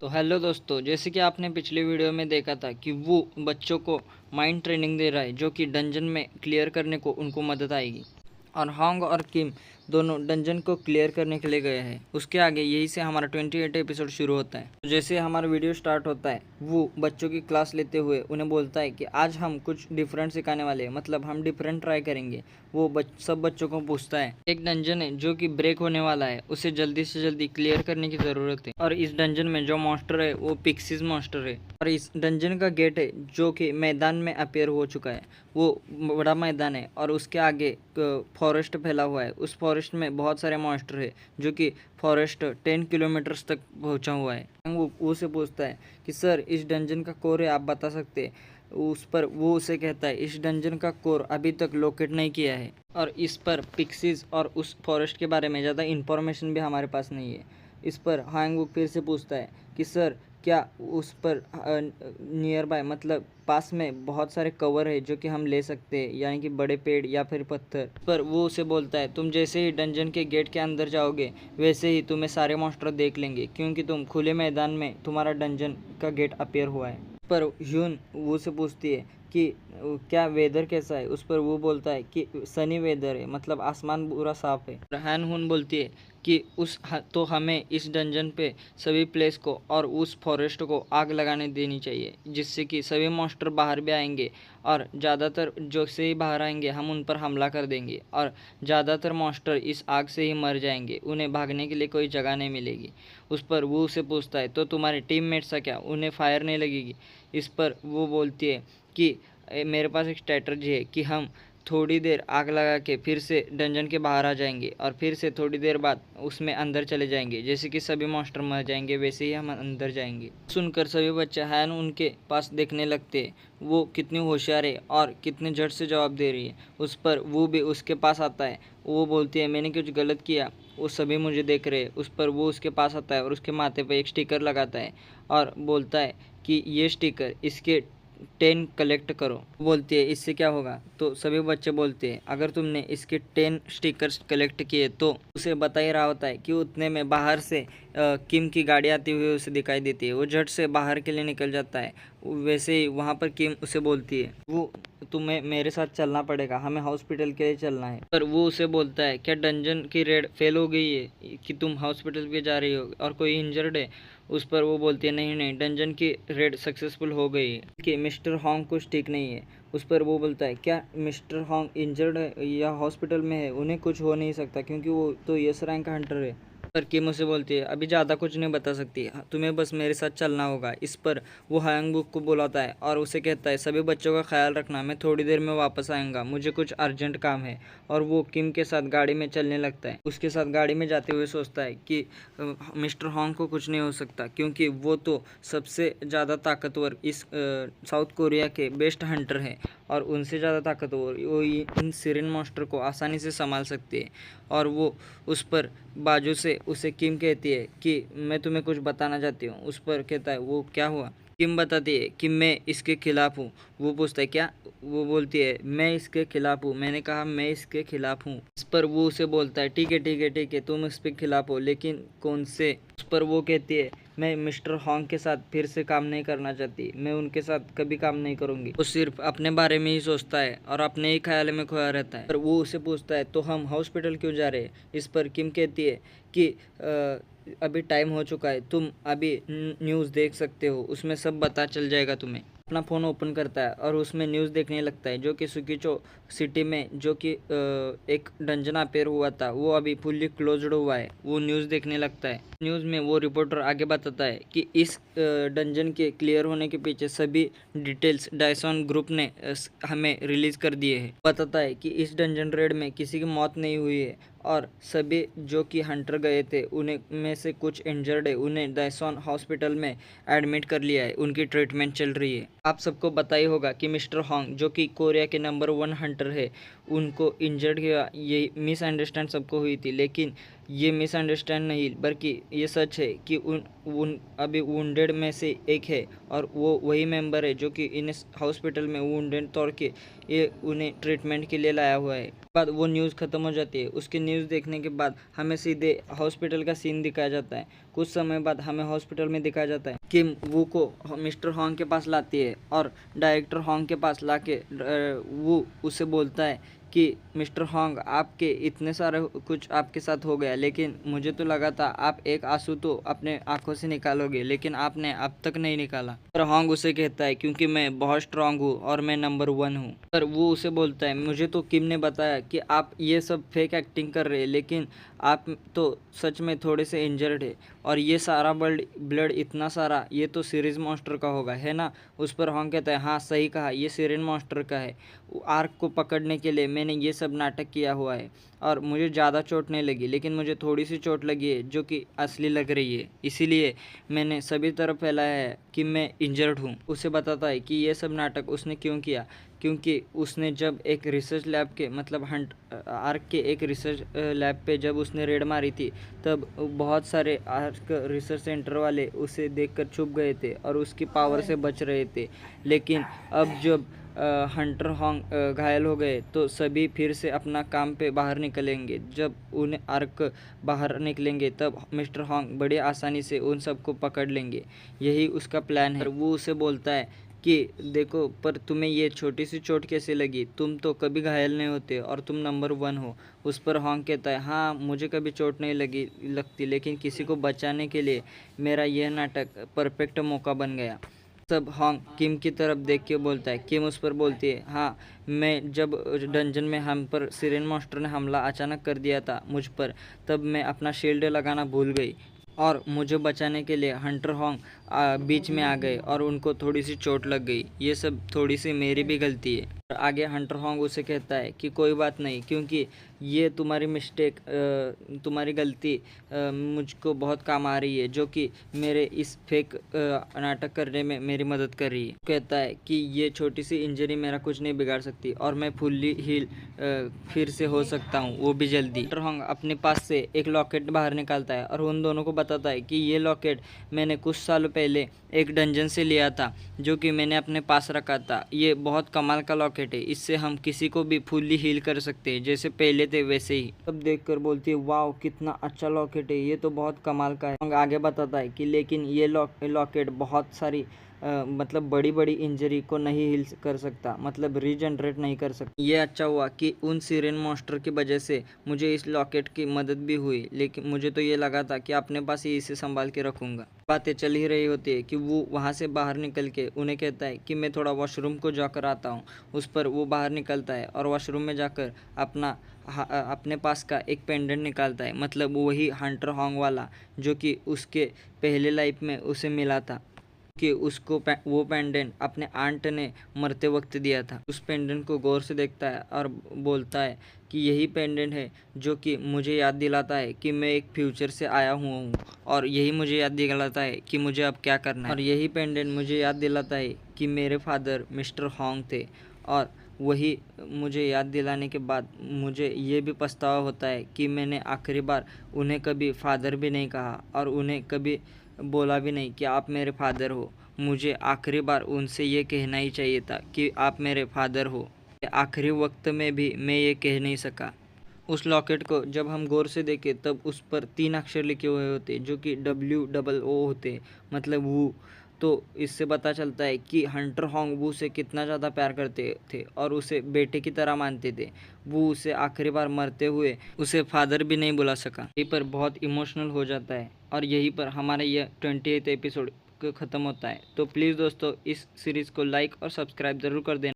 तो हेलो दोस्तों, जैसे कि आपने पिछले वीडियो में देखा था कि वो बच्चों को माइंड ट्रेनिंग दे रहा है जो कि डंजन में क्लियर करने को उनको मदद आएगी। और हांग और किम दोनों डंजन को क्लियर करने के लिए गए हैं। उसके आगे यही से हमारा 28 एपिसोड शुरू होता है। तो जैसे हमारा वीडियो स्टार्ट होता है, वो बच्चों की क्लास लेते हुए उन्हें बोलता है कि आज हम कुछ डिफरेंट सिखाने वाले हैं, मतलब हम डिफरेंट ट्राई करेंगे। वो सब बच्चों को पूछता है, एक डंजन है जो कि ब्रेक होने वाला है, उसे जल्दी से जल्दी क्लियर करने की ज़रूरत है। और इस डंजन में जो मॉन्स्टर है वो पिक्सीज मॉन्स्टर है। और इस डंजन का गेट है जो कि मैदान में अपेयर हो चुका है। वो बड़ा मैदान है और उसके आगे फॉरेस्ट फैला हुआ है। उस फॉरेस्ट में बहुत सारे मॉन्स्टर है जो कि फॉरेस्ट 10 किलोमीटर्स तक पहुंचा हुआ है। वो उसे पूछता है कि सर, इस डंजन का कोर है, आप बता सकते हैं? उस पर वो उसे कहता है, इस डंजन का कोर अभी तक लोकेट नहीं किया है और इस पर पिक्सीज और उस फॉरेस्ट के बारे में ज़्यादा इन्फॉर्मेशन भी हमारे पास नहीं है। इस पर हांगवुक फिर से पूछता है कि सर, क्या उस पर नियर बाय, मतलब पास में बहुत सारे कवर है जो कि हम ले सकते हैं, यानी कि बड़े पेड़ या फिर पत्थर? पर वो उसे बोलता है, तुम जैसे ही डंजन के गेट के अंदर जाओगे वैसे ही तुम्हें सारे मॉन्स्टर देख लेंगे, क्योंकि तुम खुले मैदान में तुम्हारा डंजन का गेट अपीयर हुआ है। पर ह्यून वो से पूछती है कि क्या वेदर कैसा है? उस पर वो बोलता है कि सनी वेदर है, मतलब आसमान पूरा साफ है। हैन हुन बोलती है कि तो हमें इस डंजन पे सभी प्लेस को और उस फॉरेस्ट को आग लगाने देनी चाहिए, जिससे कि सभी मॉन्स्टर बाहर भी आएंगे और ज़्यादातर जो से ही बाहर आएंगे हम उन पर हमला कर देंगे और ज़्यादातर मॉन्स्टर इस आग से ही मर जाएंगे, उन्हें भागने के लिए कोई जगह नहीं मिलेगी। उस पर वो उसे पूछता है, तो तुम्हारे टीममेट्स क्या, उन्हें फायर नहीं लगेगी? इस पर वो बोलती है कि मेरे पास एक स्ट्रैटेजी है कि हम थोड़ी देर आग लगा के फिर से डंजन के बाहर आ जाएंगे और फिर से थोड़ी देर बाद उसमें अंदर चले जाएंगे। जैसे कि सभी मॉन्स्टर मर जाएंगे वैसे ही हम अंदर जाएंगे। सुनकर सभी बच्चे हैन उनके पास देखने लगते हैं, वो कितनी होशियार है और कितने झट से जवाब दे रही है। उस पर वो भी उसके पास आता है। वो बोलती है, मैंने कुछ गलत किया? वो सभी मुझे देख रहे हैं। उस पर वो उसके पास आता है और उसके माथे पर एक स्टिकर लगाता है और बोलता है कि ये स्टिकर, इसके 10 कलेक्ट करो। बोलती है, इससे क्या होगा? तो सभी बच्चे बोलते हैं, अगर तुमने इसके 10 स्टिकर्स कलेक्ट किए तो उसे बता ही रहा होता है कि उतने में बाहर से किम की गाड़ी आती हुई उसे दिखाई देती है। वो झट से बाहर के लिए निकल जाता है। वैसे ही वहाँ पर किम उसे बोलती है, वो तुम्हें मेरे साथ चलना पड़ेगा, हमें हॉस्पिटल के लिए चलना है। पर वो उसे बोलता है, क्या डंजन की रेड फेल हो गई है कि तुम हॉस्पिटल पे जा रही हो और कोई इंजर्ड है? उस पर वो बोलती है, नहीं नहीं, डंजन की रेड सक्सेसफुल हो गई है कि मिस्टर हॉन्ग कुछ ठीक नहीं है। उस पर वो बोलता है, क्या मिस्टर हॉन्ग इंजर्ड है या हॉस्पिटल में है? उन्हें कुछ हो नहीं सकता क्योंकि वो तो यस रैंक का हंटर है। पर किम उसे बोलती है, अभी ज़्यादा कुछ नहीं बता सकती, तुम्हें बस मेरे साथ चलना होगा। इस पर वो हांगबुक को बुलाता है और उसे कहता है, सभी बच्चों का ख्याल रखना, मैं थोड़ी देर में वापस आऊँगा, मुझे कुछ अर्जेंट काम है। और वो किम के साथ गाड़ी में चलने लगता है। उसके साथ गाड़ी में जाते हुए सोचता है कि मिस्टर हॉन्ग को कुछ नहीं हो सकता, क्योंकि वो तो सबसे ज़्यादा ताकतवर इस साउथ कोरिया के बेस्ट हंटर हैं और उनसे ज़्यादा ताकतवर वो इन सिरिन मॉन्स्टर को आसानी से संभाल सकते हैं। और वो उस पर बाजू से उसे किम कहती है कि मैं तुम्हें कुछ बताना चाहती हूँ। उस पर कहता है, वो क्या हुआ? किम बताती है कि मैं इसके खिलाफ हूँ। वो पूछता है, क्या? वो बोलती है, मैं इसके खिलाफ हूँ, मैंने कहा मैं इसके खिलाफ हूँ। इस पर वो उसे बोलता है, ठीक है ठीक है ठीक है, तुम इसके खिलाफ हो, लेकिन कौन से? उस पर वो कहती है, मैं मिस्टर हॉन्ग के साथ फिर से काम नहीं करना चाहती, मैं उनके साथ कभी काम नहीं करूंगी। वो सिर्फ अपने बारे में ही सोचता है और अपने ही ख्याल में खोया रहता है। पर वो उसे पूछता है, तो हम हॉस्पिटल क्यों जा रहे हैं? इस पर किम कहती है कि अभी टाइम हो चुका है, तुम अभी न्यूज़ देख सकते हो, उसमें सब पता चल जाएगा तुम्हें। अपना फ़ोन ओपन करता है और उसमें न्यूज़ देखने लगता है, जो कि सुकीचो सिटी में जो कि एक डंजन अपेयर हुआ था वो अभी फुल्ली क्लोज्ड हुआ है। वो न्यूज़ देखने लगता है। न्यूज़ में वो रिपोर्टर आगे बताता है कि इस डंजन के क्लियर होने के पीछे सभी डिटेल्स डायसॉन ग्रुप ने हमें रिलीज़ कर दिए हैं। बताता है कि इस डंजन रेड में किसी की मौत नहीं हुई है और सभी जो कि हंटर गए थे उन्हें में से कुछ इंजर्ड है, उन्हें डायसॉन हॉस्पिटल में एडमिट कर लिया है, उनकी ट्रीटमेंट चल रही है। आप सबको पता ही होगा कि मिस्टर हॉन्ग जो कि कोरिया के नंबर 1 हंटर है, उनको इंजर्ड किया, ये मिसअंडरस्टैंड सबको हुई थी। लेकिन ये मिसअंडरस्टैंड नहीं बल्कि ये सच है कि उन अभी वुंडेड में से एक है और वो वही मेंबर है जो कि इन हॉस्पिटल में वुंडेड तौर के ये उन्हें ट्रीटमेंट के लिए लाया हुआ है। बाद वो न्यूज़ ख़त्म हो जाती है। उसकी न्यूज़ देखने के बाद हमें सीधे हॉस्पिटल का सीन दिखाया जाता है। कुछ समय बाद हमें हॉस्पिटल में दिखाया जाता है। किम वू को मिस्टर हॉन्ग के पास लाती है और डायरेक्टर हॉन्ग के पास लाके वो उसे बोलता है कि मिस्टर हॉन्ग, आपके इतने सारे कुछ आपके साथ हो गया, लेकिन मुझे तो लगा था आप एक आंसू तो अपने आंखों से निकालोगे, लेकिन आपने अब तक नहीं निकाला। पर हॉन्ग उसे कहता है क्योंकि मैं बहुत स्ट्रांग हूँ और मैं नंबर 1 हूँ। पर वो उसे बोलता है मुझे तो किम ने बताया कि आप ये सब फेक एक्टिंग कर रहे हैं, लेकिन आप तो सच में थोड़े से इंजर्ड है और ये सारा ब्लड इतना सारा, ये तो सीरीज मॉन्स्टर का होगा, है ना। उस पर हॉन्ग कहता है हाँ सही कहा, ये सीरीज मॉन्स्टर का है। आर्क को पकड़ने के लिए मैंने ये सब नाटक किया हुआ है और मुझे ज़्यादा चोट नहीं लगी, लेकिन मुझे थोड़ी सी चोट लगी है जो कि असली लग रही है, इसीलिए मैंने सभी तरफ फैलाया है कि मैं इंजर्ड हूँ। उसे बताता है कि ये सब नाटक उसने क्यों किया, क्योंकि उसने जब एक रिसर्च लैब के मतलब आर्क के एक रिसर्च लैब पे जब उसने रेड मारी थी, तब बहुत सारे आर्क रिसर्च सेंटर वाले उसे देखकर छुप गए थे और उसकी पावर से बच रहे थे। लेकिन अब जब हंटर हॉन्ग घायल हो गए तो सभी फिर से अपना काम पे बाहर निकलेंगे। जब उन्हें आर्क बाहर निकलेंगे तब मिस्टर हॉन्ग बड़ी आसानी से उन सबको पकड़ लेंगे, यही उसका प्लान है। वो उसे बोलता है कि देखो, पर तुम्हें ये छोटी सी चोट कैसे लगी, तुम तो कभी घायल नहीं होते और तुम नंबर 1 हो। उस पर हॉन्ग कहता है हाँ मुझे कभी चोट नहीं लगती, लेकिन किसी को बचाने के लिए मेरा यह नाटक परफेक्ट मौका बन गया। सब हॉन्ग किम की तरफ देख के बोलता है। किम उस पर बोलती है हाँ, मैं जब डंजन में हम पर सिरेन मॉन्स्टर ने हमला अचानक कर दिया था मुझ पर, तब मैं अपना शील्ड लगाना भूल गई और मुझे बचाने के लिए हंटर हॉन्ग बीच में आ गए और उनको थोड़ी सी चोट लग गई। ये सब थोड़ी सी मेरी भी गलती है। आगे हंटर हॉन्ग उसे कहता है कि कोई बात नहीं, क्योंकि ये तुम्हारी मिस्टेक, तुम्हारी गलती मुझको बहुत काम आ रही है, जो कि मेरे इस फेक नाटक करने में मेरी मदद कर रही है। कहता है कि ये छोटी सी इंजरी मेरा कुछ नहीं बिगाड़ सकती और मैं फुल्ली हील फिर से हो सकता हूँ, वो भी जल्दी। हंटर हॉन्ग अपने पास से एक लॉकेट बाहर निकालता है और उन दोनों को बताता है कि ये लॉकेट मैंने कुछ सालों पहले एक डंजन से लिया था, जो कि मैंने अपने पास रखा था। ये बहुत कमाल का लॉकेट है, इससे हम किसी को भी फुल्ली हील कर सकते हैं, जैसे पहले थे वैसे ही। तब देखकर बोलती है वाह कितना अच्छा लॉकेट है, ये तो बहुत कमाल का है। आगे बताता है कि लेकिन ये लॉकेट बहुत सारी मतलब बड़ी बड़ी इंजरी को नहीं हील कर सकता, मतलब रीजनरेट नहीं कर सकता। ये अच्छा हुआ कि उन सिरेन मॉन्स्टर की वजह से मुझे इस लॉकेट की मदद भी हुई, लेकिन मुझे तो ये लगा था कि अपने पास ही इसे संभाल के रखूंगा। बातें चल ही रही होती है कि वो वहाँ से बाहर निकल के उन्हें कहता है कि मैं थोड़ा वॉशरूम को जाकर आता हूँ। उस पर वो बाहर निकलता है और वॉशरूम में जाकर अपने पास का एक पेंडेंट निकालता है, मतलब वही हंटर हॉन्ग वाला जो कि उसके पहले लाइफ में उसे मिला था, कि उसको वो पेंडेंट अपने आंट ने मरते वक्त दिया था। उस पेंडेंट को गौर से देखता है और बोलता है कि यही पेंडेंट है जो कि मुझे याद दिलाता है कि मैं एक फ्यूचर से आया हुआ हूँ और यही मुझे याद दिलाता है कि मुझे अब क्या करना है। और यही पेंडेंट मुझे याद दिलाता है कि मेरे फादर मिस्टर हॉन्ग थे, और वही मुझे याद दिलाने के बाद मुझे ये भी पछतावा होता है कि मैंने आखिरी बार उन्हें कभी फादर भी नहीं कहा और उन्हें कभी बोला भी नहीं कि आप मेरे फादर हो। मुझे आखिरी बार उनसे ये कहना ही चाहिए था कि आप मेरे फादर हो। आखिरी वक्त में भी मैं ये कह नहीं सका। उस लॉकेट को जब हम गौर से देखें तब उस पर 3 अक्षर लिखे हुए होते जो कि WOO होते, मतलब वो। तो इससे पता चलता है कि हंटर हॉन्ग वू से कितना ज़्यादा प्यार करते थे और उसे बेटे की तरह मानते थे। वो उसे आखिरी बार मरते हुए उसे फादर भी नहीं बुला सका। यहीं पर बहुत इमोशनल हो जाता है और यहीं पर हमारा यह 28th एपिसोड ख़त्म होता है। तो प्लीज़ दोस्तों इस सीरीज़ को लाइक और सब्सक्राइब ज़रूर कर देना।